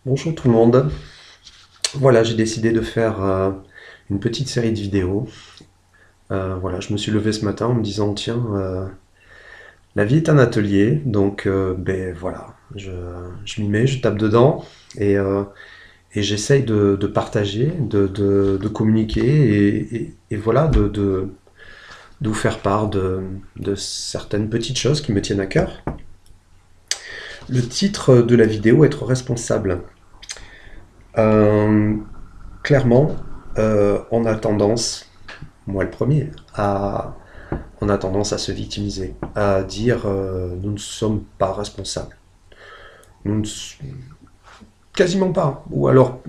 Bonjour tout le monde. Voilà, j'ai décidé de faire une petite série de vidéos. Voilà, je me suis levé ce matin en me disant, tiens, la vie est un atelier, donc ben voilà, je m'y mets, je tape dedans et, euh, et j'essaye de partager, de communiquer et voilà, de vous faire part de certaines petites choses qui me tiennent à cœur. Le titre de la vidéo, être responsable. Euh, Clairement, on a tendance, moi le premier, on a tendance à se victimiser, à dire nous ne sommes pas responsables. Nous ne, quasiment pas. Ou alors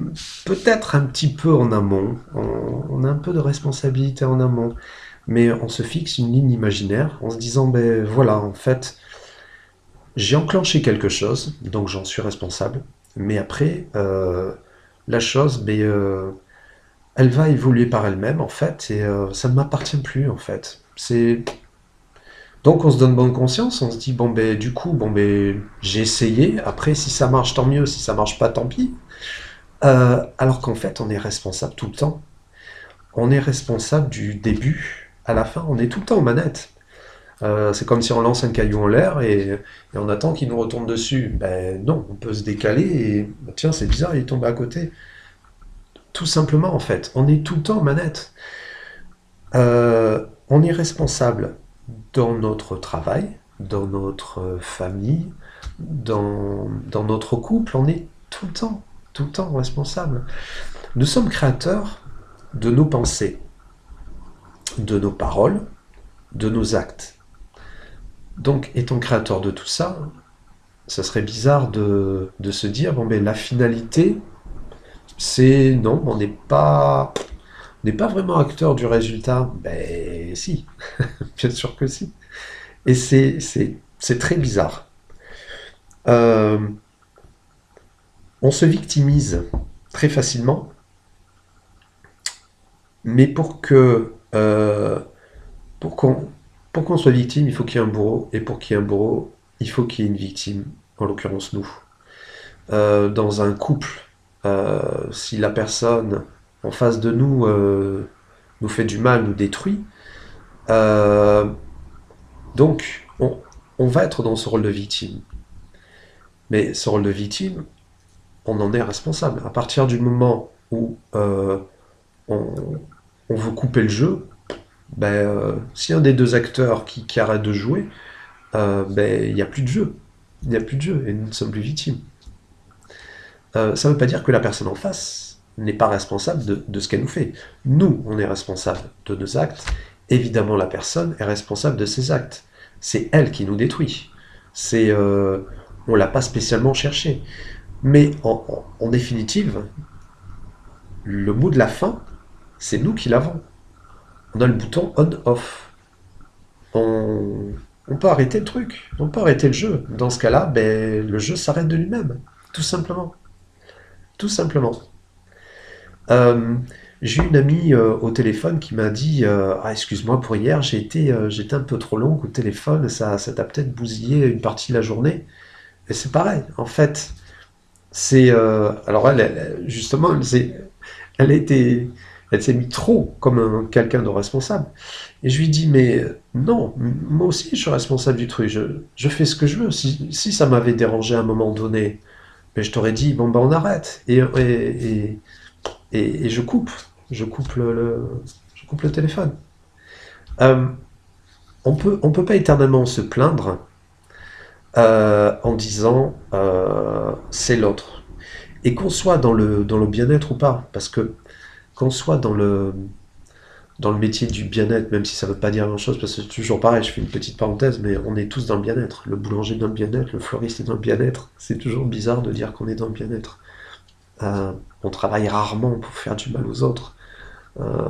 peut-être un petit peu en amont. On a un peu de responsabilité en amont. Mais on se fixe une ligne imaginaire en se disant ben voilà, en fait, j'ai enclenché quelque chose, donc j'en suis responsable. Mais après, la chose, elle va évoluer par elle-même en fait, et ça ne m'appartient plus en fait. C'est Donc on se donne bonne conscience, on se dit bon ben du coup bon ben j'ai essayé, après si ça marche tant mieux, si ça marche pas tant pis. Alors qu'en fait on est responsable tout le temps. On est responsable du début à la fin, on est tout le temps aux manettes. C'est comme si on lance un caillou en l'air et on attend qu'il nous retombe dessus. Ben non, on peut se décaler et bah, tiens c'est bizarre, il est tombé à côté. Tout simplement en fait, on est tout le temps aux manettes. On est responsable dans notre travail, dans notre famille, dans notre couple, on est tout le temps responsable. Nous sommes créateurs de nos pensées, de nos paroles, de nos actes. Donc, étant créateur de tout ça, ça serait bizarre de se dire, bon ben la finalité, c'est non, on n'est pas vraiment acteur du résultat. Ben si, bien sûr que si. Et c'est très bizarre. Euh, on se victimise très facilement, mais pour qu'on pour qu'on soit victime, il faut qu'il y ait un bourreau, et pour qu'il y ait un bourreau, il faut qu'il y ait une victime, en l'occurrence nous. Dans un couple, si la personne en face de nous nous fait du mal, nous détruit, euh, donc on va être dans ce rôle de victime. Mais ce rôle de victime, on en est responsable. À partir du moment où on, on veut couper le jeu, si un des deux acteurs qui arrête de jouer, il n'y a plus de jeu. Il n'y a plus de jeu et nous ne sommes plus victimes. Ça ne veut pas dire que la personne en face n'est pas responsable de ce qu'elle nous fait. Nous, on est responsable de nos actes. Évidemment, la personne est responsable de ses actes. C'est elle qui nous détruit. On l'a pas spécialement cherché. Mais en définitive, le mot de la fin, c'est nous qui l'avons. On a le bouton on-off. On, on peut arrêter le truc, on peut arrêter le jeu. Dans ce cas-là, le jeu s'arrête de lui-même, tout simplement. Tout simplement. Euh, j'ai une amie au téléphone qui m'a dit ah, excuse-moi pour hier, j'étais un peu trop long au téléphone, ça t'a peut-être bousillé une partie de la journée. Et c'est pareil, en fait. Alors justement, elle était, elle s'est mise trop comme quelqu'un de responsable. Et je lui dis, mais non, moi aussi je suis responsable du truc, je fais ce que je veux. Si ça m'avait dérangé à un moment donné, mais je t'aurais dit, bon ben on arrête. Et je coupe le téléphone. Euh, on peut pas éternellement se plaindre en disant c'est l'autre. Et qu'on soit dans le bien-être ou pas, parce que qu'on soit dans le métier du bien-être, même si ça veut pas dire grand-chose, parce que c'est toujours pareil, je fais une petite parenthèse, mais on est tous dans le bien-être. Le boulanger est dans le bien-être, le fleuriste est dans le bien-être. C'est toujours bizarre de dire qu'on est dans le bien-être. Euh, on travaille rarement pour faire du mal aux autres. Euh,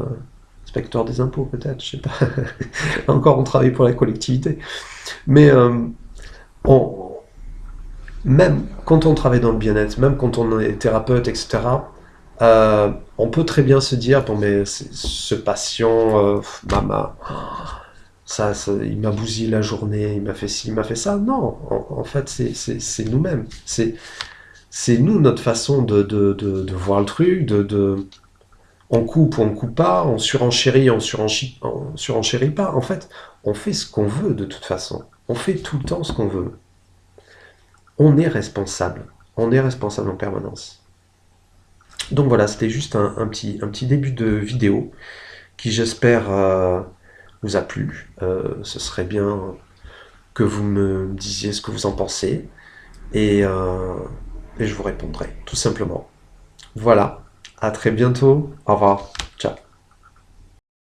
Inspecteur des impôts peut-être, je sais pas. Encore on travaille pour la collectivité. Mais on, même quand on travaille dans le bien-être, même quand on est thérapeute, etc., on peut très bien se dire, bon mais ce patient, il m'a bousillé la journée, il m'a fait ci, il m'a fait ça. Non, en fait c'est nous-mêmes. C'est nous, notre façon de voir le truc, on coupe ou on coupe pas, on surenchérit, on surenchérit pas. En fait, on fait ce qu'on veut de toute façon. On fait tout le temps ce qu'on veut. On est responsable. On est responsable en permanence. Donc voilà, c'était juste un petit début de vidéo qui j'espère vous a plu. Ce serait bien que vous me disiez ce que vous en pensez et, euh, et je vous répondrai tout simplement. Voilà, à très bientôt. Au revoir. Ciao.